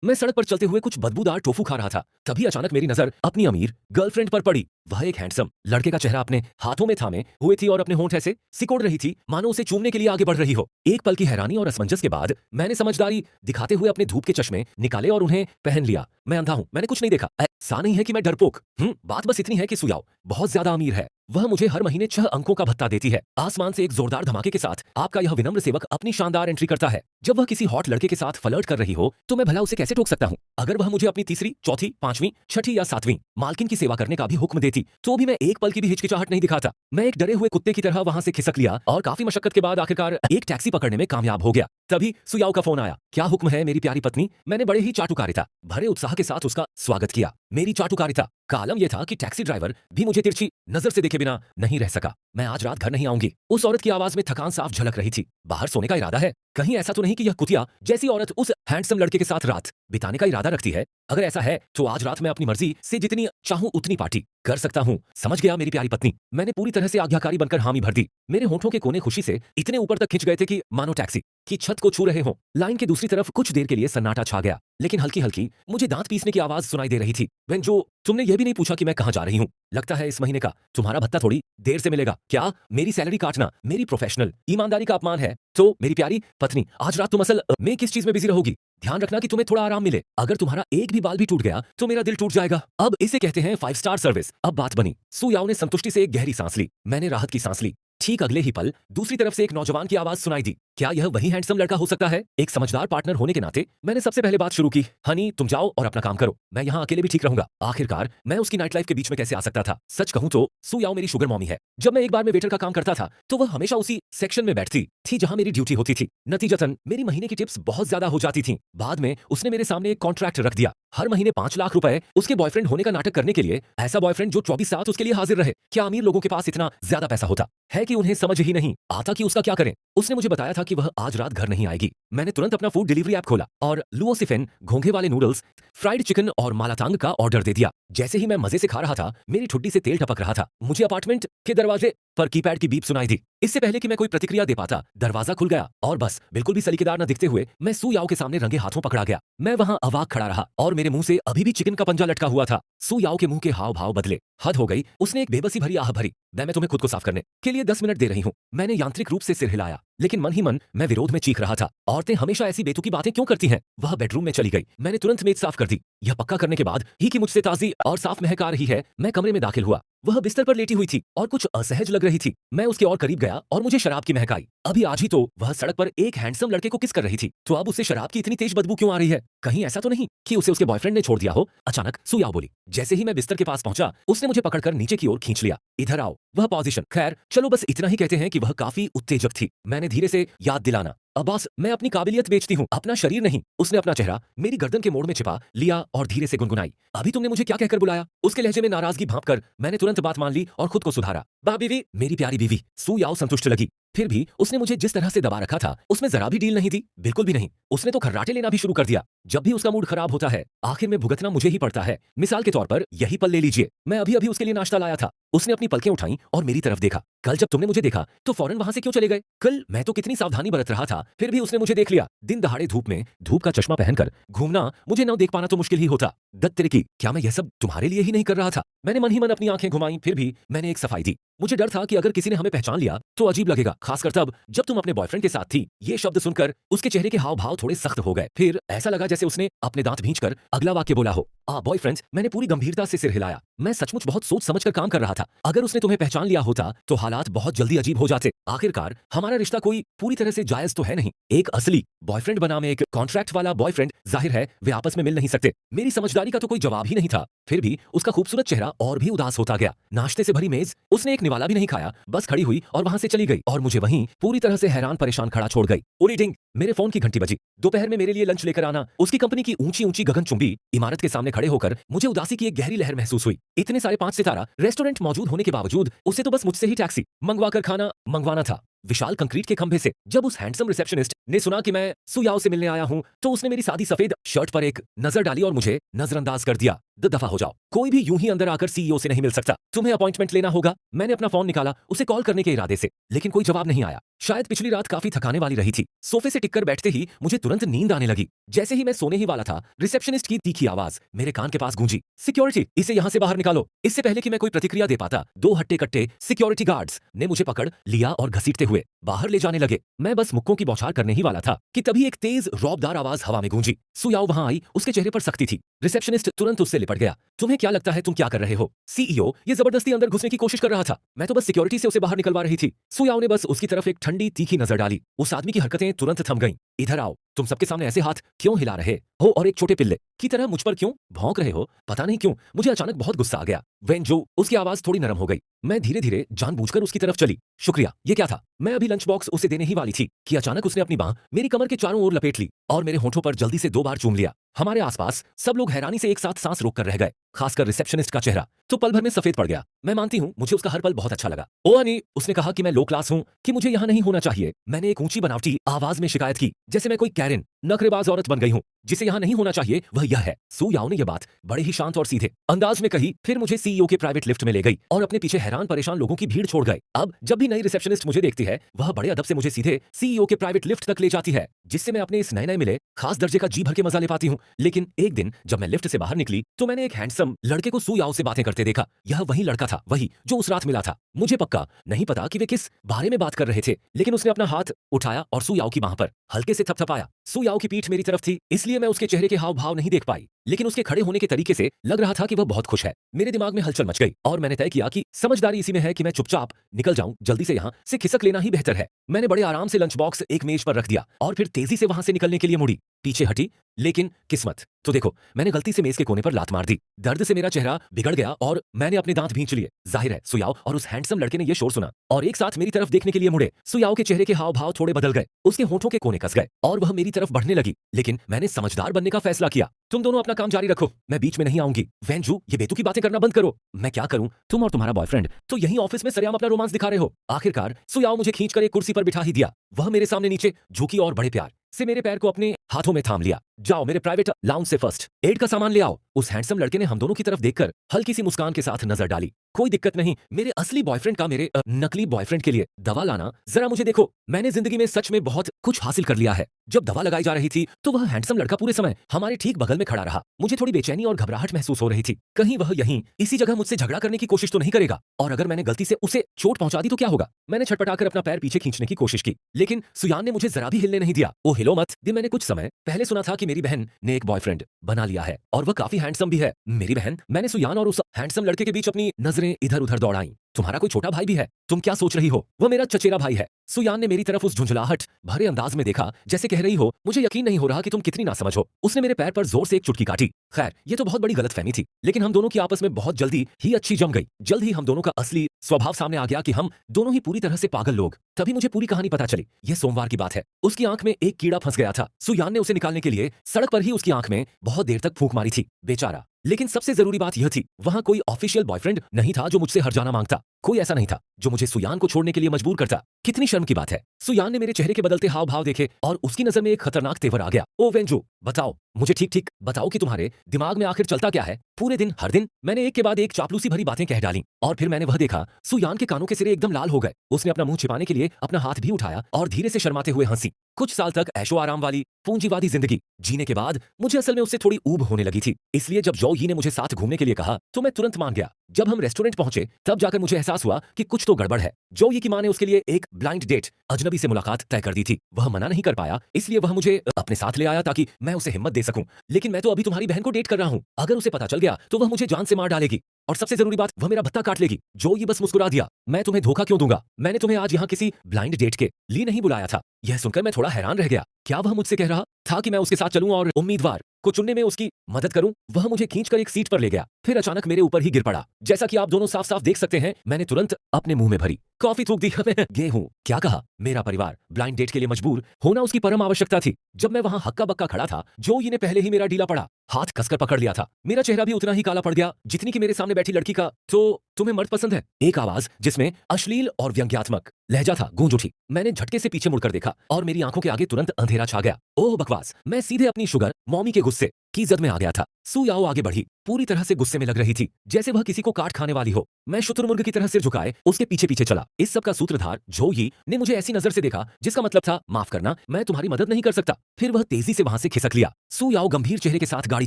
मैं सड़क पर चलते हुए कुछ बदबूदार टोफू खा रहा था। तभी अचानक मेरी नजर अपनी अमीर गर्लफ्रेंड पर पड़ी। वह एक हैंडसम लड़के का चेहरा अपने हाथों में थामे हुए थी और अपने होंठ ऐसे सिकोड़ रही थी मानो उसे चूमने के लिए आगे बढ़ रही हो। एक पल की हैरानी और असमंजस के बाद मैंने समझदारी दिखाते हुए अपने धूप के चश्मे निकाले और उन्हें पहन लिया। मैं अंधा हूं, मैंने कुछ नहीं देखा। ऐसा नहीं है कि मैं डरपोक। बात बस इतनी है कि सुयाओ बहुत ज्यादा अमीर है। वह मुझे हर महीने 6 अंकों का भत्ता देती है। आसमान से एक जोरदार धमाके के साथ आपका यह विनम्र सेवक अपनी शानदार एंट्री करता है। जब वह किसी हॉट लड़के के साथ फ्लर्ट कर रही हो तो मैं भला उसे कैसे टोक सकता हूँ। अगर वह मुझे अपनी तीसरी, चौथी, पांचवी, छठी या सातवीं मालकिन की सेवा करने का भी हुक्म देती तो भी मैं एक पल की भी हिचकिचाहट नहीं दिखाता। मैं एक डरे हुए कुत्ते की तरह वहां से खिसक लिया और काफी मशक्कत के बाद आखिरकार एक टैक्सी पकड़ने में कामयाब हो गया। तभी सुयाओ का फोन आया। क्या हुक्म है मेरी प्यारी पत्नी? मैंने बड़े ही चाटुकारिता भरे उत्साह के साथ उसका स्वागत किया। मेरी चाटुकारिता का आलम यह था कि टैक्सी ड्राइवर भी मुझे तिरछी नजर से देखे बिना नहीं रह सका। मैं आज रात घर नहीं आऊंगी। उस औरत की आवाज में थकान साफ झलक रही थी। बाहर सोने का इरादा है? कहीं ऐसा तो नहीं कि यह कुतिया जैसी औरत उस हैंडसम लड़के के साथ रात बिताने का इरादा रखती है? अगर ऐसा है तो आज रात मैं अपनी मर्जी से जितनी चाहूं उतनी पार्टी कर सकता हूं। समझ गया मेरी प्यारी पत्नी। मैंने पूरी तरह से आज्ञाकारी बनकर हामी भर दी। मेरे होंठों के कोने खुशी से इतने ऊपर तक खिंच गए थे कि मानो टैक्सी की छत को छू रहे हों। लाइन के दूसरी तरफ कुछ देर के लिए सन्नाटा छा गया, लेकिन हल्की हल्की मुझे दांत पीसने की आवाज सुनाई दे रही थी। वेन जो तुमने यह भी नहीं पूछा कि मैं कहां जा रही हूं। लगता है इस महीने का तुम्हारा भत्ता थोड़ी देर से मिलेगा। क्या मेरी सैलरी काटना मेरी प्रोफेशनल ईमानदारी का अपमान है? तो मेरी प्यारी पत्नी आज रात तुम असल में किस चीज में बिजी रहोगी? ध्यान रखना कि तुम्हें थोड़ा आराम मिले। अगर तुम्हारा एक भी बाल भी टूट गया तो मेरा दिल टूट जाएगा। अब इसे कहते हैं 5 स्टार सर्विस। अब बात बनी। सुयाओ ने संतुष्टि से एक गहरी सांस ली। मैंने राहत की सांस ली। ठीक अगले ही पल दूसरी तरफ से एक नौजवान की आवाज सुनाई दी। क्या यह वही हैंडसम लड़का हो सकता है? एक समझदार पार्टनर होने के नाते मैंने सबसे पहले बात शुरू की। हनी तुम जाओ और अपना काम करो, मैं यहाँ अकेले भी ठीक रहूंगा। आखिरकार मैं उसकी नाइट लाइफ के बीच में कैसे आ सकता था? सच कहूं तो सुयाओ मेरी शुगर मॉमी है। जब मैं एक बार में वेटर का काम करता था तो वह हमेशा उसी सेक्शन में बैठती थी जहां मेरी ड्यूटी होती थी। नतीजतन मेरी महीने की टिप्स बहुत ज्यादा हो जाती थी। बाद में उसने मेरे सामने एक कॉन्ट्रैक्ट रख दिया। हर महीने 5 लाख रुपए उसके बॉयफ्रेंड होने का नाटक करने के लिए। ऐसा बॉयफ्रेंड जो 24 साल उसके लिए हाजिर रहे। क्या अमीर लोगों के पास इतना ज्यादा पैसा होता है कि उन्हें समझ ही नहीं आता कि उसका क्या करें? उसने मुझे बताया था कि वह आज रात घर नहीं आएगी। मैंने तुरंत अपना फूड डिलीवरी ऐप खोला और लुओसिफेन, घोंघे वाले नूडल्स, फ्राइड चिकन और मालातांग का ऑर्डर दे दिया। जैसे ही मैं मजे से खा रहा था मेरी ठुड्डी से तेल टपक रहा था। मुझे अपार्टमेंट के दरवाजे पर कीपैड की बीप सुनाई दी। इससे पहले कि मैं कोई प्रतिक्रिया दे पाता दरवाजा खुल गया और बस बिल्कुल भी सलीकेदार न दिखते हुए मैं सुयाओ के सामने रंगे हाथों पकड़ा गया। मैं वहां अवाक खड़ा रहा और मेरे मुंह से अभी भी चिकन का पंजा लटका हुआ था। सुयाओ के मुंह के हाव भाव बदले। हद हो गई। उसने एक बेबसी भरी आह भरी। मैं तुम्हें खुद को साफ करने के लिए 10 मिनट दे रही हूँ। मैंने यांत्रिक रूप से सिर हिलाया, लेकिन मन ही मन मैं विरोध में चीख रहा था। औरतें हमेशा ऐसी बेतुकी बातें क्यों करती हैं? वह बेडरूम में चली गई। मैंने तुरंत मेज साफ कर दी। यह पक्का करने के बाद ही कि मुझसे ताजी और साफ महक आ रही है, मैं कमरे में दाखिल हुआ। वह बिस्तर पर लेटी हुई थी और कुछ असहज लग रही थी। मैं उसके और करीब गया और मुझे शराब की महक आई। अभी आज ही तो वह सड़क पर एक हैंडसम लड़के को किस कर रही थी, तो अब उसे शराब की इतनी तेज बदबू क्यों आ रही है? कहीं ऐसा तो नहीं कि उसे उसके बॉयफ्रेंड ने छोड़ दिया हो? अचानक सुयाओ बोली। जैसे ही मैं बिस्तर के पास पहुंचा उसने मुझे पकड़कर नीचे की ओर खींच लिया। इधर आओ। वह पोजीशन, खैर चलो बस इतना ही कहते हैं कि वह काफी उत्तेजक थी। मैंने धीरे से याद दिलाना, अब्बास मैं अपनी काबिलियत बेचती हूँ, अपना शरीर नहीं। उसने अपना चेहरा मेरी गर्दन के मोड़ में छिपा लिया और धीरे से गुनगुनाई। अभी तुमने मुझे क्या कहकर बुलाया? उसके लहजे में नाराजगी भांपकर मैंने तुरंत बात मान ली और खुद को सुधारा। बा बीवी, मेरी प्यारी बीवी। सुयाओ संतुष्ट लगी। फिर भी उसने मुझे जिस तरह से दबा रखा था उसमें जरा भी डील नहीं दी। बिल्कुल भी नहीं। उसने तो खर्राटे लेना भी शुरू कर दिया। जब भी उसका मूड खराब होता है आखिर में भुगतना मुझे ही पड़ता है। मिसाल के तौर पर यही पल ले लीजिए। मैं अभी अभी उसके लिए नाश्ता लाया था। उसने अपनी पलकें उठाई और मेरी तरफ देखा। कल जब तुमने मुझे देखा तो फौरन वहां से क्यों चले गए? कल मैं तो कितनी सावधानी बरत रहा था, फिर भी उसने मुझे देख लिया। दिन दहाड़े धूप में धूप का चश्मा पहनकर घूमना, मुझे न देख पाना तो मुश्किल ही होता। दत्त तेरे की, क्या मैं यह सब तुम्हारे लिए ही नहीं कर रहा था? मैंने मन ही मन अपनी आंखें घुमाई। फिर भी मैंने एक सफाई दी। मुझे डर था कि अगर किसी ने हमें पहचान लिया तो अजीब लगेगा, खासकर तब जब तुम अपने बॉयफ्रेंड के साथ थी। ये शब्द सुनकर उसके चेहरे के हाव भाव थोड़े सख्त हो गए। फिर ऐसा लगा जैसे उसने अपने दांत भींचकर अगला वाक्य बोला हो। बॉयफ्रेंड्स। मैंने पूरी गंभीरता से सिर हिलाया। मैं सचमुच बहुत सोच समझकर काम कर रहा था। अगर उसने तुम्हें पहचान लिया होता तो हालात बहुत जल्दी अजीब हो जाते। आखिरकार हमारा रिश्ता कोई पूरी तरह से जायज तो है नहीं। एक असली बॉयफ्रेंड बनाम एक कॉन्ट्रैक्ट वाला बॉयफ्रेंड, जाहिर है वे आपस में मिल नहीं सकते। मेरी समझदारी का तो कोई जवाब ही नहीं था। फिर भी उसका खूबसूरत चेहरा और भी उदास होता गया। नाश्ते से भरी मेज, उसने एक निवाला भी नहीं खाया, बस खड़ी हुई और वहां से चली गई और मुझे वहीं पूरी तरह से हैरान परेशान खड़ा छोड़ गई। उरी डिंग, मेरे फोन की घंटी बजी। दोपहर में मेरे लिए लंच लेकर आना। उसकी कंपनी की ऊंची ऊंची गगनचुंबी इमारत के सामने खड़े होकर मुझे उदासी की एक गहरी लहर महसूस हुई। इतने सारे 5 सितारा रेस्टोरेंट मौजूद होने के बावजूद उसे तो बस मुझसे ही टैक्सी मंगवा कर खाना मंगवाना था। विशाल कंक्रीट के खंभे से। जब उस हैंडसम रिसेप्शनिस्ट ने सुना कि मैं सुयाओ से मिलने आया हूं, तो उसने मेरी सादी सफेद शर्ट पर एक नजर डाली और मुझे नजरअंदाज कर दिया। दफा हो जाओ, कोई भी यूं ही अंदर आकर सीईओ से नहीं मिल सकता, तुम्हें अपॉइंटमेंट लेना होगा। मैंने अपना फोन निकाला उसे कॉल करने के इरादे से, लेकिन कोई जवाब नहीं आया। शायद पिछली रात काफी थकाने वाली रही थी। सोफे से टिककर बैठते ही मुझे तुरंत नींद आने लगी। जैसे ही मैं सोने ही वाला था, रिसेप्शनिस्ट की तीखी आवाज मेरे कान के पास गूंजी, सिक्योरिटी, इसे यहां से बाहर निकालो। इससे पहले कि मैं कोई प्रतिक्रिया दे पाता, दो हट्टे कट्टे सिक्योरिटी गार्ड्स ने मुझे पकड़ लिया और घसीटते हुए बाहर ले जाने लगे। मैं बस मुक्कों की बौछार करने ही वाला था कि तभी एक तेज रौबदार आवाज हवा में गूंजी। सुयाओ वहां आई, उसके चेहरे पर सख्ती थी। रिसेप्शनिस्ट तुरंत उससे लिपट गया। तुम्हें क्या लगता है तुम क्या कर रहे हो? सीईओ ये जबरदस्ती अंदर घुसने की कोशिश कर रहा था, मैं तो बस सिक्योरिटी से उसे बाहर निकलवा रही थी। सुयाओ ने बस उसकी तरफ एक ठंडी तीखी नजर डाली। उस आदमी की हरकतें तुरंत थम गईं। इधर आओ, तुम सबके सामने ऐसे हाथ क्यों हिला रहे हो और एक छोटे पिल्ले की तरह मुझ पर क्यों भौंक रहे हो? पता नहीं क्यों मुझे अचानक बहुत गुस्सा आ गया। वेंजो, उसकी आवाज थोड़ी नरम हो गई। मैं धीरे धीरे जानबूझकर उसकी तरफ चली। शुक्रिया। ये क्या था? मैं अभी लंच बॉक्स उसे देने ही वाली थी कि अचानक उसने अपनी बांह मेरी कमर के चारों ओर लपेट ली और मेरे होठों पर जल्दी से 2 बार चूम लिया। हमारे आसपास सब लोग हैरानी से एक साथ सांस रोक कर रह गए, खासकर रिसेप्शनिस्ट का चेहरा तो पल भर में सफेद पड़ गया। मैं मानती हूँ मुझे उसका हर पल बहुत अच्छा लगा। ओ अनी, उसने कहा कि मैं लो क्लास हूँ, कि मुझे यहाँ नहीं होना चाहिए। मैंने एक ऊंची बनावटी आवाज में शिकायत की, जैसे मैं कोई कैरन नखरेबाज औरत बन गई हूँ। जिसे यहाँ नहीं होना चाहिए वह यह है। सुयाओ ने यह बात बड़े ही शांत और सीधे अंदाज में कही, फिर मुझे सीईओ के प्राइवेट लिफ्ट में ले गई और अपने पीछे हैरान परेशान लोगों की भीड़ छोड़ गए। अब जब भी नई रिसेप्शनिस्ट मुझे देखती है, वह बड़े अदब से मुझे सीधे सीईओ के प्राइवेट लिफ्ट तक ले जाती है, जिससे मैं अपने इस नए नए मिले खास दर्जे का जी भर के मजा ले पाती हूँ। लेकिन एक दिन जब मैं लिफ्ट से बाहर निकली, तो मैंने एक हैंडसम लड़के को सुयाओ से बातें करते देखा। यह वही लड़का था, वही जो उस रात मिला था। मुझे पक्का नहीं पता कि वे किस बारे में बात कर रहे थे, लेकिन उसने अपना हाथ उठाया और सुयाओ की बांह पर हल्के से थपथपाया। सुयाओ की पीठ मेरी तरफ थी, इसलिए मैं उसके चेहरे के हाव भाव नहीं देख पाई, लेकिन उसके खड़े होने के तरीके से लग रहा था कि वह बहुत खुश है। मेरे दिमाग में हलचल मच गई और मैंने तय किया कि समझदारी इसी में है कि मैं चुपचाप निकल जाऊं, जल्दी से यहाँ से खिसक लेना ही बेहतर है। मैंने बड़े आराम से लंच बॉक्स एक मेज पर रख दिया और फिर तेजी से वहां से निकलने के लिए मुड़ी, पीछे हटी। लेकिन किस्मत तो देखो, मैंने गलती से मेज के कोने पर लात मार दी। दर्द से मेरा चेहरा बिगड़ गया और मैंने अपने दांत भींच लिए। जाहिर है सुयाओ और उस हैंडसम लड़के ने यह शोर सुना और एक साथ मेरी तरफ देखने के लिए मुड़े। सुयाओ के चेहरे के हाव भाव थोड़े बदल गए, उसके होठों के कोने कस गए और वह मेरी तरफ बढ़ने लगी। लेकिन मैंने समझदार बनने का फैसला किया। तुम दोनों अपना काम जारी रखो, मैं बीच में नहीं आऊंगी। वेंजू, ये बेतुकी बातें करना बंद करो। मैं क्या करूं? तुम और तुम्हारा बॉयफ्रेंड तो यहीं ऑफिस में सरेआम अपना रोमांस दिखा रहे हो। आखिरकार सुयाओ मुझे खींचकर एक कुर्सी पर बिठा ही दिया। वह मेरे सामने नीचे झुकी और बड़े प्यार से मेरे पैर को अपने हाथों में थाम लिया। जाओ मेरे प्राइवेट लाउंज से फर्स्ट एड का सामान ले आओ। उस हैंडसम लड़के ने हम दोनों की तरफ देखकर हल्की सी मुस्कान के साथ नजर डाली। कोई दिक्कत नहीं, मेरे असली बॉयफ्रेंड का मेरे नकली बॉयफ्रेंड के लिए दवा लाना। जरा मुझे देखो, मैंने जिंदगी में सच में बहुत कुछ हासिल कर लिया है। जब दवा लगाई जा रही थी तो वह हैंडसम लड़का पूरे समय हमारे ठीक बगल में खड़ा रहा। मुझे थोड़ी बेचैनी और घबराहट महसूस हो रही थी, कहीं वह यहीं इसी जगह मुझसे झगड़ा करने की कोशिश तो नहीं करेगा, और अगर मैंने गलती से उसे चोट पहुंचा दी तो क्या होगा। मैंने छटपटाकर अपना पैर पीछे खींचने की कोशिश की, लेकिन सुयान ने मुझे जरा भी हिलने नहीं दिया। ओ हिलो मत। मैंने कुछ समय पहले सुना था कि मेरी बहन ने एक बॉयफ्रेंड बना लिया है और वह काफी हैंडसम भी है। मेरी बहन? मैंने सुयान और उस हैंडसम लड़के के बीच अपनी नजरें इधर उधर दौड़ाई। तुम्हारा कोई छोटा भाई भी है? तुम क्या सोच रही हो? वह मेरा चचेरा भाई है। सुयान ने मेरी तरफ उस झुंझलाहट भरे अंदाज में देखा, जैसे कह रही हो मुझे यकीन नहीं हो रहा कि तुम कितनी नासमझ हो। उसने मेरे पैर पर जोर से एक चुटकी काटी। खैर, ये तो बहुत बड़ी गलतफहमी थी, लेकिन हम दोनों की आपस में बहुत जल्दी ही अच्छी जम गई। जल्द ही हम दोनों का असली स्वभाव सामने आ गया कि हम दोनों ही पूरी तरह से पागल लोग। तभी मुझे पूरी कहानी पता चली। यह सोमवार की बात है। उसकी आंख में एक कीड़ा फंस गया था। सुयान ने उसे निकालने के लिए सड़क पर ही उसकी आंख में बहुत देर तक फूंक मारी थी, बेचारा। लेकिन सबसे जरूरी बात यह थी, वहां कोई ऑफिशियल बॉयफ्रेंड नहीं था जो मुझसे हर्जाना मांगता। कोई ऐसा नहीं था जो मुझे सुयान को छोड़ने के लिए मजबूर करता। कितनी शर्म की बात है। सुयान ने मेरे चेहरे के बदलते हाव भाव देखे और उसकी नजर में एक खतरनाक तेवर आ गया। ओ वेंजो, बताओ मुझे ठीक ठीक बताओ कि तुम्हारे दिमाग में आखिर चलता क्या है? पूरे दिन हर दिन मैंने एक के बाद एक चापलूसी भरी बातें कह डाली और फिर मैंने वह देखा, सुयान के कानों के सिरे एकदम लाल हो गए। उसने अपना मुंह छिपाने के लिए अपना हाथ भी उठाया और धीरे से शर्माते हुए हंसी। कुछ साल तक ऐशो आराम वाली पूंजीवादी जिंदगी जीने के बाद मुझे असल में उससे थोड़ी ऊब होने लगी थी। इसलिए जब जो ही ने मुझे साथ घूमने के लिए कहा तो मैं तुरंत मान गया। जब हम रेस्टोरेंट पहुंचे तब जाकर मुझे एहसास हुआ कि कुछ तो गड़बड़ है। जो ये की मां ने उसके लिए एक ब्लाइंड डेट, अजनबी से मुलाकात तय कर दी थी। वह मना नहीं कर पाया, इसलिए वह मुझे अपने साथ ले आया ताकि मैं उसे हिम्मत दे सकूं। लेकिन मैं तो अभी तुम्हारी बहन को डेट कर रहा हूं। अगर उसे पता चल गया तो वह मुझे जान से मार डालेगी और सबसे जरूरी बात, वह मेरा भत्ता काट लेगी। जो ये बस मुस्कुरा दिया। मैं तुम्हें धोखा क्यों दूंगा? मैंने तुम्हें आज यहाँ किसी ब्लाइंड डेट के लिए नहीं बुलाया था। यह सुनकर मैं थोड़ा हैरान रह गया। क्या वह मुझसे कह रहा था कि मैं उसके साथ चलूं और उम्मीदवार को चुनने में उसकी मदद करूं? वह मुझे खींचकर एक सीट पर ले गया, फिर अचानक मेरे ऊपर ही गिर पड़ा। जैसा कि आप दोनों साफ साफ देख सकते हैं, मैंने तुरंत अपने मुंह में भरी कॉफी थूक दी। गे हूं। क्या कहा? मेरा परिवार ब्लाइंड डेट के लिए मजबूर होना उसकी परम आवश्यकता थी। जब मैं वहां हक्का बक्का खड़ा था, जो ने पहले ही मेरा डीला पड़ा। हाथ कसकर पकड़ लिया था। मेरा चेहरा भी उतना ही काला पड़ गया जितनी कि मेरे सामने बैठी लड़की का। तो तुम्हें मर्द पसंद है? एक आवाज जिसमें अश्लील और व्यंग्यात्मक लहजा था गूंज उठी। मैंने झटके से पीछे मुड़कर देखा और मेरी आंखों के आगे तुरंत अंधेरा छा गया। ओह बकवास! मैं सीधे अपनी शुगर मॉमी के गुस्से की जद में आ गया था। सू याओ आगे बढ़ी, पूरी तरह से गुस्से में लग रही थी, जैसे वह किसी को काट खाने वाली हो। मैं शुतुरमुर्ग की तरह सिर झुकाए उसके पीछे पीछे चला। इस सब का सूत्रधार झो यी ने मुझे ऐसी नजर से देखा जिसका मतलब था, माफ करना, मैं तुम्हारी मदद नहीं कर सकता। फिर वह तेजी से वहां से खिसक लिया। सू याओ गंभीर चेहरे के साथ गाड़ी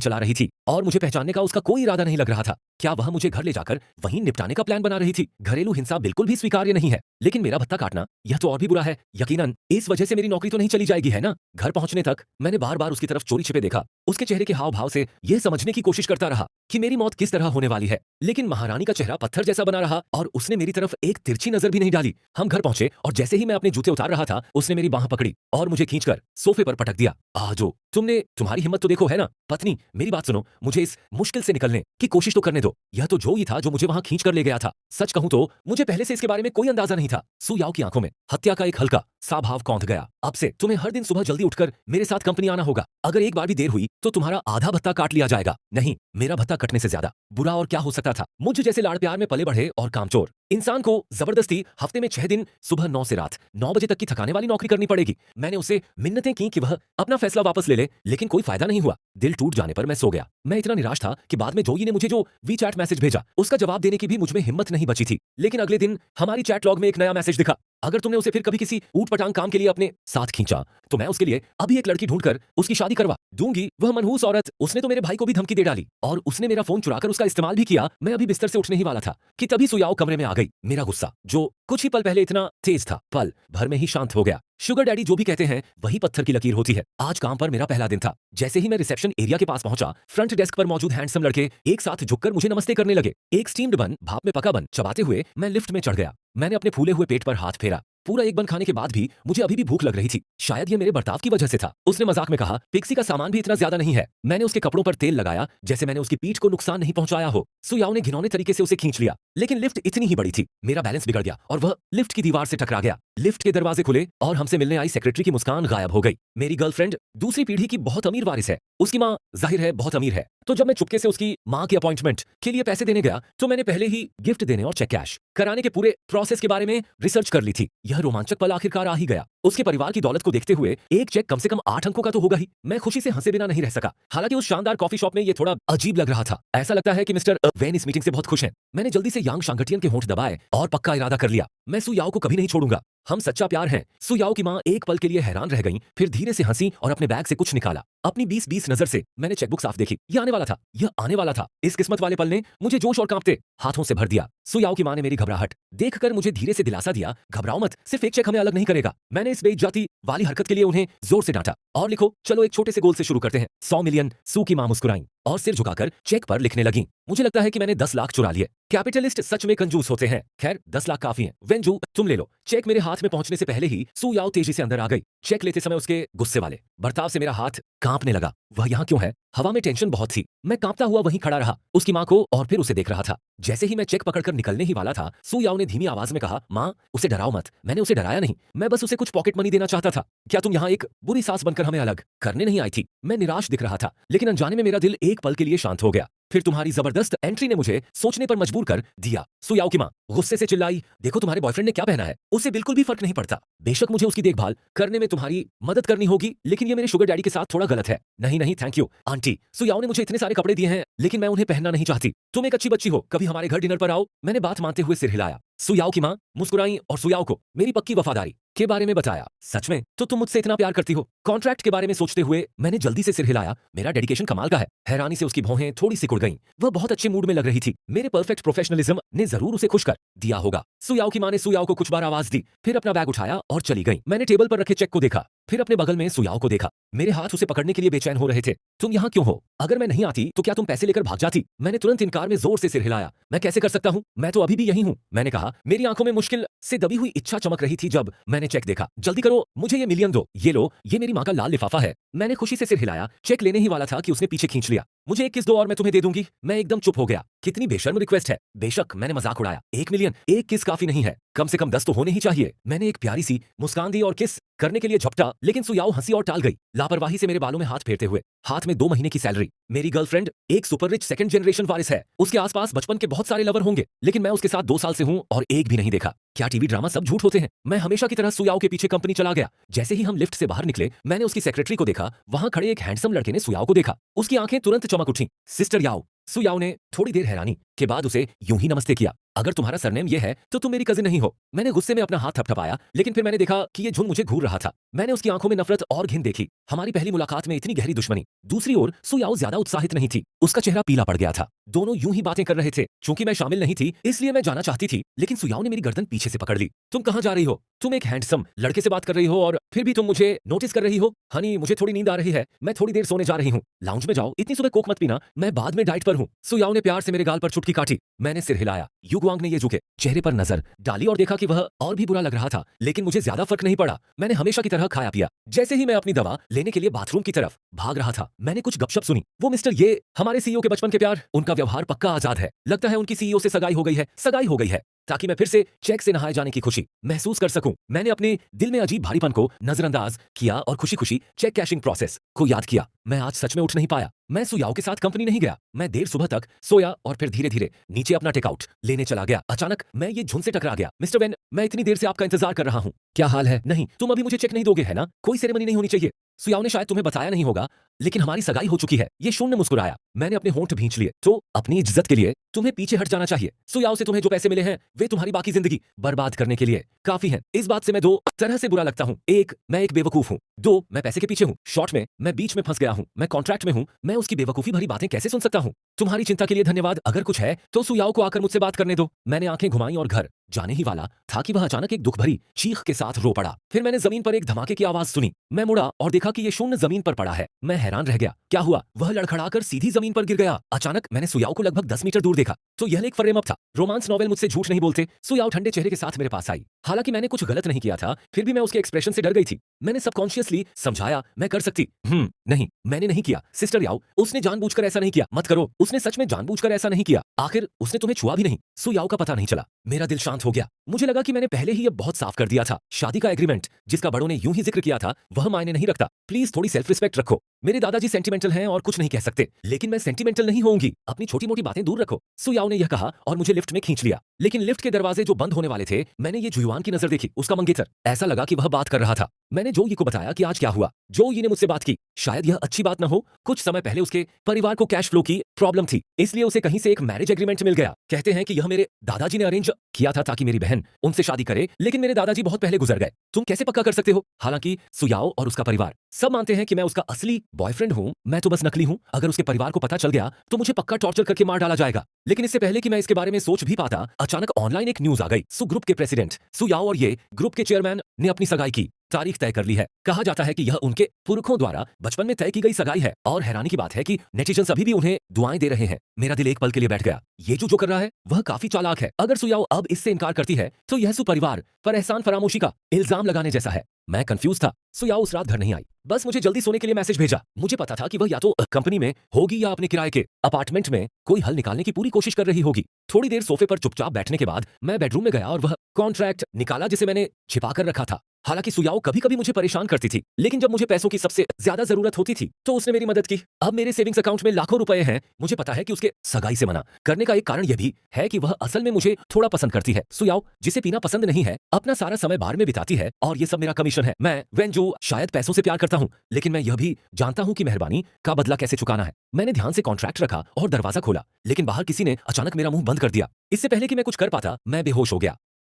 चला रही थी और मुझे पहचानने का उसका कोई इरादा नहीं लग रहा था। क्या वह मुझे घर ले जाकर वहीं निपटाने का प्लान बना रही थी? घरेलू हिंसा बिल्कुल भी स्वीकार्य नहीं है, लेकिन मेरा भत्ता काटना यह तो और भी बुरा है। यकीनन इस वजह से मेरी नौकरी तो नहीं चली जाएगी, है ना? घर पहुंचने तक मैंने बार बार उसकी तरफ चोरी छिपे देखा। उसके चेहरे के हाव भाव से यह समझने की कोशिश करता रहा कि मेरी मौत किस तरह होने वाली है, लेकिन महारानी का चेहरा पत्थर जैसा बना रहा और उसने मेरी तरफ एक तिरछी नजर भी नहीं डाली। हम घर पहुंचे और जैसे ही मैं अपने जूते उतार रहा था, उसने मेरी बांह पकड़ी और मुझे खींचकर सोफे पर पटक दिया। आजो, तुम्हारी हिम्मत तो देखो, है ना? पत्नी, मेरी बात सुनो, मुझे इस मुश्किल से निकलने की कोशिश तो करने दो। यह तो जो ही था जो मुझे वहां खींच कर ले गया था। सच कहूं तो मुझे पहले से इसके बारे में कोई अंदाजा नहीं था। सू याओ की आंखों में हत्या का एक हल्का सा भाव कौंध गया। अब से तुम्हें हर दिन सुबह जल्दी उठकर मेरे साथ कंपनी आना होगा। अगर एक बार भी देर हुई तो तुम्हारा आधा भत्ता काट लिया जाएगा। नहीं, मेरा भत्ता कटने से ज्यादा बुरा और क्या हो सकता था? मुझ जैसे लाड़ प्यार में पले बढ़े और कामचोर इंसान को जबरदस्ती हफ्ते में 6 दिन सुबह 9 से रात 9 बजे तक की थकाने वाली नौकरी करनी पड़ेगी। मैंने उसे मिन्नतें की कि वह अपना फैसला वापस ले ले, लेकिन कोई फायदा नहीं हुआ। दिल टूट जाने पर मैं सो गया। मैं इतना निराश था कि बाद में जोई ने मुझे जो वीचैट मैसेज भेजा, उसका जवाब देने की भी मुझ में हिम्मत नहीं बची थी। लेकिन अगले दिन हमारी चैट लॉग में एक नया मैसेज दिखा। अगर तुमने उसे फिर कभी किसी ऊट-पटांग काम के लिए अपने साथ खींचा, तो मैं उसके लिए अभी एक लड़की ढूंढकर उसकी शादी करवा दूंगी। वह मनहूस औरत, उसने तो मेरे भाई को भी धमकी दे डाली और उसने मेरा फोन चुराकर उसका इस्तेमाल भी किया। मैं अभी बिस्तर से उठने ही वाला था कि तभी सू याओ कमरे में आ गई। मेरा गुस्सा, जो कुछ ही पल पहले इतना तेज था, पल भर में ही शांत हो गया। शुगर डैडी जो भी कहते हैं वही पत्थर की लकीर होती है। आज काम पर मेरा पहला दिन था। जैसे ही मैं रिसेप्शन एरिया के पास पहुंचा, फ्रंट डेस्क पर मौजूद हैंडसम लड़के एक साथ झुककर मुझे नमस्ते करने लगे। एक स्टीम्ड बन, भाप में पका बन चबाते हुए मैं लिफ्ट में चढ़ गया। मैंने अपने फूले हुए पेट पर हाथ फेरा। पूरा एक बन खाने के बाद भी मुझे अभी भी भूख लग रही थी। शायद ये मेरे बर्ताव की वजह से था। उसने मजाक में कहा, पिक्सी का सामान भी इतना ज्यादा नहीं है। मैंने उसके कपड़ों पर तेल लगाया जैसे मैंने उसकी पीठ को नुकसान नहीं पहुंचाया हो। सू याओ ने घिनौने तरीके से उसे खींच लिया, लेकिन लिफ्ट इतनी ही बड़ी थी। मेरा बैलेंस बिगड़ गया और वह लिफ्ट की दीवार से टकरा गया। लिफ्ट के दरवाजे खुले और हमसे मिलने आई सेक्रेटरी की मुस्कान गायब हो गई। मेरी गर्लफ्रेंड दूसरी पीढ़ी की बहुत अमीर वारिस है। उसकी माँ जाहिर है बहुत अमीर है। तो जब मैं चुपके से उसकी माँ के अपॉइंटमेंट के लिए पैसे देने गया, तो मैंने पहले ही गिफ्ट देने और चेक कैश कराने के पूरे प्रोसेस के बारे में रिसर्च कर ली थी। यह रोमांचक पल आखिरकार आ ही गया। उसके परिवार की दौलत को देखते हुए एक चेक कम से कम 8 अंकों का तो होगा ही। मैं खुशी से हंसे बिना नहीं रह सका। हालांकि उस शानदार कॉफी शॉप में ये थोड़ा अजीब लग रहा था। ऐसा लगता है कि मिस्टर वैन इस मीटिंग से बहुत खुश हैं। मैंने जल्दी से यांग शांगटियन के होंठ दबाए और पक्का इरादा कर लिया, मैं सू याओ को कभी नहीं छोड़ूंगा। हम सच्चा प्यार हैं। सू याओ की माँ एक पल के लिए हैरान रह गई, फिर धीरे से हंसी और अपने बैग से कुछ निकाला। अपनी 20-20 नजर से मैंने चेकबुक साफ देखी। यह आने वाला था, यह आने वाला था। इस किस्मत वाले पल ने मुझे जोश और कांपते हाथों से भर दिया। सू याओ की माँ ने मेरी घबराहट देखकर मुझे धीरे से दिलासा दिया, घबराओ मत, सिर्फ एक चेक हमें अलग नहीं करेगा। मैंने इस बेइज्जती वाली हरकत के लिए उन्हें जोर से डांटा। और लिखो, चलो एक छोटे से गोल से शुरू करते हैं। 100 मिलियन। सू की माँ मुस्कुराई और सिर झुकाकर चेक पर लिखने लगी। मुझे लगता है कि मैंने 10 लाख चुरा लिए। कैपिटलिस्ट सच में कंजूस होते हैं। खैर, 10 लाख काफी हैं। वेंजू, तुम ले लो। चेक मेरे हाथ में पहुंचने से पहले ही सू याओ तेजी से अंदर आ गई। चेक लेते समय उसके गुस्से वाले बर्ताव से मेरा हाथ कांपने लगा। वह यहाँ क्यों है? हवा में टेंशन बहुत थी। मैं कांपता हुआ वहीं खड़ा रहा, उसकी माँ को और फिर उसे देख रहा था। जैसे ही मैं चेक पकड़कर निकलने ही वाला था, सू याओ ने धीमी आवाज में कहा, माँ, उसे डराओ मत। मैंने उसे डराया नहीं, मैं बस उसे कुछ पॉकेट मनी देना चाहता था। क्या तुम यहाँ एक बुरी सास बनकर हमें अलग करने नहीं आई थी? मैं निराश दिख रहा था, लेकिन अनजाने में मेरा दिल एक पल के लिए शांत हो गया। फिर तुम्हारी जबरदस्त एंट्री ने मुझे सोचने पर मजबूर कर दिया। सू याओ की माँ गुस्से से चिल्लाई, देखो तुम्हारे बॉयफ्रेंड ने क्या पहना है, उसे बिल्कुल भी फर्क नहीं पड़ता। बेशक मुझे उसकी देखभाल करने में तुम्हारी मदद करनी होगी, लेकिन ये मेरे शुगर डैडी के साथ थोड़ा गलत है। नहीं नहीं, थैंक यू आंटी। सू याओ ने मुझे इतने सारे कपड़े दिए हैं, लेकिन मैं उन्हें पहनना नहीं चाहती। तुम एक अच्छी बच्ची हो, कभी हमारे घर डिनर पर आओ। मैंने बात मानते हुए सिर हिलाया। सू याओ की माँ मुस्कुराई और सू याओ को मेरी पक्की वफादारी के बारे में बताया। सच में? तो तुम मुझसे इतना प्यार करती हो? कॉन्ट्रैक्ट के बारे में सोचते हुए मैंने जल्दी से सिर हिलाया। मेरा डेडिकेशन कमाल का है। हैरानी से उसकी भौहें थोड़ी सिकुड़ गईं। वह बहुत अच्छे मूड में लग रही थी। मेरे परफेक्ट प्रोफेशनलिज्म ने जरूर उसे खुश कर दिया होगा। सू याओ की माँ ने सू याओ को कुछ बार आवाज दी, फिर अपना बैग उठाया और चली गई। मैंने टेबल पर रखे चेक को देखा, फिर अपने बगल में सू याओ को देखा। मेरे हाथ उसे पकड़ने के लिए बेचैन हो रहे थे। तुम यहाँ क्यों हो? अगर मैं नहीं आती तो क्या तुम पैसे लेकर भाग जाती? मैंने तुरंत इनकार में जोर से सिर हिलाया। मैं कैसे कर सकता हूँ, मैं तो अभी भी यही हूँ, मैंने कहा। मेरी आंखों में मुश्किल से दबी हुई इच्छा चमक रही थी जब मैंने चेक देखा। जल्दी करो, मुझे ये मिलियन दो। ये लो, ये मेरी माँ का लाल लिफाफा है। मैंने खुशी से सिर हिलाया। चेक लेने ही वाला था कि उसने पीछे खींच लिया। मुझे एक किस दो और मैं तुम्हें दे दूंगी। मैं एकदम चुप हो गया। कितनी बेशर्म रिक्वेस्ट है। बेशक मैंने मजाक उड़ाया। 1 मिलियन, एक किस काफी नहीं है, कम से कम 10 तो होने ही चाहिए। मैंने एक प्यारी सी मुस्कान दी और किस करने के लिए झपटा, लेकिन सुयाओ हंसी और टाल गई, लापरवाही से मेरे बालों में हाथ फेरते हुए। हाथ में 2 महीने की सैलरी। मेरी गर्लफ्रेंड एक सुपर रिच सेकंड जनरेशन वारिस है। उसके आसपास बचपन के बहुत सारे लवर होंगे, लेकिन मैं उसके साथ 2 साल से हूं और एक भी नहीं देखा। क्या टीवी ड्रामा सब झूठ होते हैं? मैं हमेशा की तरह सुयाओ के पीछे कंपनी चला गया। जैसे ही हम लिफ्ट से बाहर निकले, मैंने उसकी सेक्रेटरी को देखा। वहां खड़े एक हैंडसम लड़के ने सुयाओ को देखा। उसकी आंखें तुरंत चमक उठी। सिस्टर याओ। सुयाओ ने थोड़ी देर हैरानी के बाद उसे यूं ही नमस्ते किया। अगर तुम्हारा सरनेम ये है तो तुम मेरी कजिन नहीं हो। मैंने गुस्से में अपना हाथ थपथपाया, लेकिन फिर मैंने देखा कि ये झुंड मुझे घूर रहा था। मैंने उसकी आंखों में नफरत और घिन देखी। हमारी पहली मुलाकात में इतनी गहरी दुश्मनी। दूसरी ओर सुयाओ ज्यादा उत्साहित नहीं थी। उसका चेहरा पीला पड़ गया था। दोनों यूं ही बातें कर रहे थे। चूंकि मैं शामिल नहीं थी, इसलिए मैं जाना चाहती थी, लेकिन सुयाओ ने मेरी गर्दन पीछे से पकड़ ली। तुम कहां जा रही हो? तुम एक हैंडसम लड़के से बात कर रही हो और फिर भी तुम मुझे नोटिस कर रही हो? हनी, मुझे थोड़ी नींद आ रही है, मैं थोड़ी देर सोने जा रही हूँ। लाउंज में जाओ, इतनी सुबह कोक मत पीना, मैं बाद में डाइट पर हूँ। सुयाओ ने प्यार से मेरे गाल पर चुटकी काटी। मैंने सिर हिलाया। युगवांग ने ये झुके चेहरे पर नजर डाली और देखा कि वह और भी बुरा लग रहा था, लेकिन मुझे ज्यादा फर्क नहीं पड़ा। मैंने हमेशा की तरह खाया पिया। जैसे ही मैं अपनी दवा लेने के लिए बाथरूम की तरफ भाग रहा था, मैंने कुछ गपशप सुनी। वो मिस्टर ये हमारे सीईओ के बचपन के प्यार, उनका व्यवहार पक्का आजाद है। लगता है उनकी सीईओ से सगाई हो गई है। सगाई हो गई है ताकि मैं फिर से चेक से नहाए जाने की खुशी महसूस कर सकूं। मैंने अपने दिल में अजीब भारीपन को नजरअंदाज किया और खुशी खुशी चेक कैशिंग प्रोसेस को याद किया। मैं आज सच में उठ नहीं पाया। मैं सुयाओ के साथ कंपनी नहीं गया। मैं देर सुबह तक सोया और फिर धीरे धीरे नीचे अपना टेकआउट लेने चला गया। अचानक मैं ये झुंड से टकरा गया। मिस्टर वेन, मैं इतनी देर से आपका इंतजार कर रहा हूँ। क्या हाल है? नहीं, तुम अभी मुझे चेक नहीं दोगे है ना? कोई सेरेमनी नहीं होनी चाहिए। सुयाओ ने शायद तुम्हें बताया नहीं होगा, लेकिन हमारी सगाई हो चुकी है। ये शून्य मुस्कुराया। मैंने अपने होंठ भींच लिए। तो अपनी इज्जत के लिए तुम्हें पीछे हट जाना चाहिए। सुयाओ से तुम्हें जो पैसे मिले हैं वे तुम्हारी बाकी जिंदगी बर्बाद करने के लिए काफी हैं। इस बात से मैं 2 तरह से बुरा लगता हूँ। 1, मैं एक बेवकूफ हूँ। 2, मैं पैसे के पीछे हूँ। शॉर्ट में, मैं बीच में फंस गया हूँ। मैं कॉन्ट्रैक्ट में हूँ। मैं उसकी बेवकूफी भरी बातें कैसे सुन सकता हूँ? तुम्हारी चिंता के लिए धन्यवाद। अगर कुछ है तो सुयाओ को आकर मुझसे बात करने दो। मैंने आंखें घुमाई और घर जाने ही वाला था कि वह अचानक एक दुख भरी चीख के साथ रो पड़ा। फिर मैंने जमीन पर एक धमाके की आवाज सुनी। मैं मुड़ा और देखा कि ये शून्य जमीन पर पड़ा है। मैं हैरान रह गया। क्या हुआ? वह लड़खड़ाकर सीधी जमीन पर गिर गया। अचानक मैंने सुयाओ को लगभग 10 मीटर दूर देखा। तो यह एक फ्रेम अप था। रोमांस नॉवेल मुझसे झूठ नहीं बोलते। सुयाओ ठंडे चेहरे के साथ मेरे पास आई। हालांकि मैंने कुछ गलत नहीं किया था, फिर भी मैं उसके एक्सप्रेशन से डर गई थी। मैंने सबकॉन्शियसली समझाया, मैं कर सकती। नहीं, मैंने नहीं किया। सिस्टर याओ, उसने जानबूझकर ऐसा नहीं किया। मत करो। उसने सच में जानबूझकर ऐसा नहीं किया। आखिर उसने तुम्हें छुआ भी नहीं। सुयाओ का पता नहीं चला। मेरा दिल शांत हो गया। मुझे लगा कि मैंने पहले ही ये बहुत साफ कर दिया था। शादी का एग्रीमेंट जिसका बड़ों ने यूं ही जिक्र किया था, वह मायने नहीं रखता। प्लीज थोड़ी सेल्फ रिस्पेक्ट रखो। मेरे दादाजी सेंटिमेंटल हैं और कुछ नहीं कह सकते, लेकिन मैं सेंटिमेंटल नहीं होऊंगी। अपनी छोटी मोटी बातें दूर रखो। सुयाओ ने यह कहा और मुझे लिफ्ट में खींच लिया। लेकिन लिफ्ट के दरवाजे जो बंद होने वाले थे, मैंने ये जुयुआन की नजर देखी। उसका मंगेतर। ऐसा लगा कि वह बात कर रहा था। मैंने जो ये को बताया कि आज क्या हुआ। जो ये ने मुझसे बात की। शायद यह अच्छी बात न हो। कुछ समय पहले उसके परिवार को कैश फ्लो की प्रॉब्लम थी, इसलिए उसे कहीं से एक मैरिज एग्रीमेंट मिल गया। कहते हैं कि यह मेरे दादाजी ने अरेंज किया था ताकि मेरी बहन उनसे शादी करे, लेकिन मेरे दादाजी बहुत पहले गुजर गए। तुम कैसे पक्का कर सकते हो? हालांकि सुयाओ और उसका परिवार सब मानते हैं कि मैं उसका असली बॉयफ्रेंड हूं। मैं तो बस नकली हूं। अगर उसके परिवार को पता चल गया तो मुझे पक्का टॉर्चर करके मार डाला जाएगा। लेकिन इससे पहले कि मैं इसके बारे में सोच भी पाता, अचानक ऑनलाइन एक न्यूज आ गई। सु ग्रुप के प्रेसिडेंट सुयाओ और ये ग्रुप के चेयरमैन ने अपनी सगाई की तारीख तय कर ली है। कहा जाता है कि यह उनके पुरखों द्वारा बचपन में तय की गई सगाई है। और हैरानी की बात है कि नेटिजन्स अभी भी उन्हें दुआएं दे रहे हैं। मेरा दिल एक पल के लिए बैठ गया। ये जो कर रहा है वह काफी चालाक है। अगर सुयाओ अब इससे इनकार करती है तो यह परिवार पर एहसान फरामोशी का इल्जाम लगाने जैसा है। मैं कंफ्यूज था। सुयाओ उस रात घर नहीं आई। बस मुझे जल्दी सोने के लिए मैसेज भेजा। मुझे पता था कि वह या तो कंपनी में होगी या अपने किराए के अपार्टमेंट में कोई हल निकालने की पूरी कोशिश कर रही होगी। थोड़ी देर सोफे पर चुपचाप बैठने के बाद मैं बेडरूम में गया और वह कॉन्ट्रैक्ट निकाला जिसे मैंने छिपा कर रखा था। हालांकि सुयाओ कभी कभी मुझे परेशान करती थी, लेकिन जब मुझे पैसों की सबसे ज्यादा जरूरत होती थी तो उसने मेरी मदद की। अब मेरे सेविंग्स अकाउंट में लाखों रुपए हैं। मुझे पता है कि उसके सगाई से मना करने का एक कारण यह भी है कि वह असल में मुझे थोड़ा पसंद करती है। सुयाओ जिसे पीना पसंद नहीं है, अपना सारा समय बार में बिताती है और ये सब मेरा कमीशन है। मैं वेंजो शायद पैसों से प्यार करता हूँ, लेकिन मैं यह भी जानता हूँ कि मेहरबानी का बदला कैसे चुकाना है। मैंने ध्यान से कॉन्ट्रैक्ट रखा और दरवाजा खोला, लेकिन बाहर किसी ने अचानक मेरा मुंह बंद कर दिया। इससे पहले कि मैं कुछ कर पाता, मैं बेहोश हो गया।